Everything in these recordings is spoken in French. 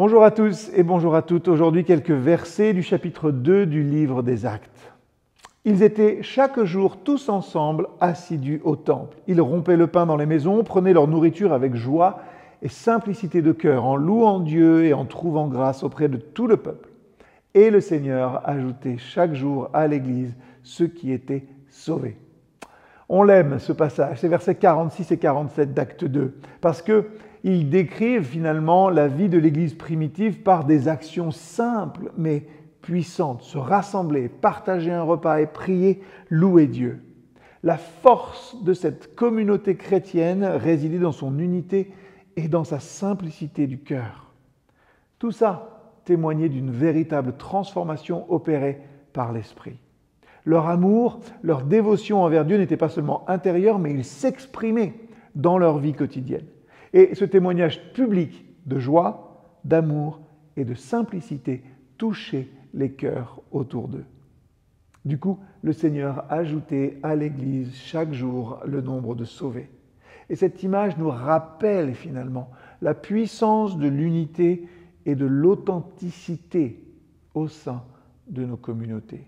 Bonjour à tous et bonjour à toutes. Aujourd'hui, quelques versets du chapitre 2 du livre des Actes. Ils étaient chaque jour tous ensemble assidus au temple. Ils rompaient le pain dans les maisons, prenaient leur nourriture avec joie et simplicité de cœur, en louant Dieu et en trouvant grâce auprès de tout le peuple. Et le Seigneur ajoutait chaque jour à l'Église ceux qui étaient sauvés. On l'aime ce passage, c'est versets 46 et 47 d'Acte 2, parce qu'ils décrivent finalement la vie de l'Église primitive par des actions simples mais puissantes, se rassembler, partager un repas et prier, louer Dieu. La force de cette communauté chrétienne résidait dans son unité et dans sa simplicité du cœur. Tout ça témoignait d'une véritable transformation opérée par l'Esprit. Leur amour, leur dévotion envers Dieu n'était pas seulement intérieur, mais il s'exprimait dans leur vie quotidienne. Et ce témoignage public de joie, d'amour et de simplicité touchait les cœurs autour d'eux. Du coup, le Seigneur ajoutait à l'Église chaque jour le nombre de sauvés. Et cette image nous rappelle finalement la puissance de l'unité et de l'authenticité au sein de nos communautés.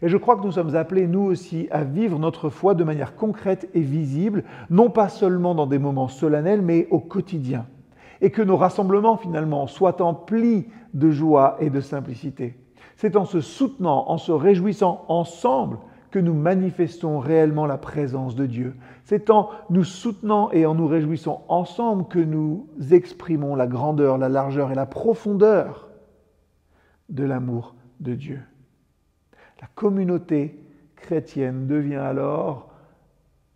Et je crois que nous sommes appelés, nous aussi, à vivre notre foi de manière concrète et visible, non pas seulement dans des moments solennels, mais au quotidien. Et que nos rassemblements, finalement, soient emplis de joie et de simplicité. C'est en se soutenant, en se réjouissant ensemble que nous manifestons réellement la présence de Dieu. C'est en nous soutenant et en nous réjouissant ensemble que nous exprimons la grandeur, la largeur et la profondeur de l'amour de Dieu. La communauté chrétienne devient alors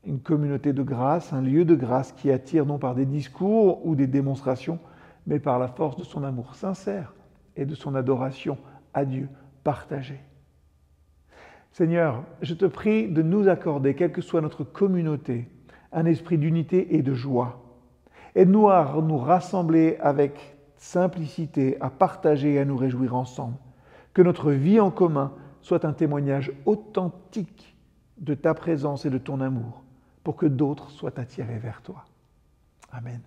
une communauté de grâce, un lieu de grâce qui attire non par des discours ou des démonstrations, mais par la force de son amour sincère et de son adoration à Dieu partagée. Seigneur, je te prie de nous accorder, quelle que soit notre communauté, un esprit d'unité et de joie. Aide-nous à nous rassembler avec simplicité, à partager et à nous réjouir ensemble. Que notre vie en commun soit un témoignage authentique de ta présence et de ton amour, pour que d'autres soient attirés vers toi. Amen.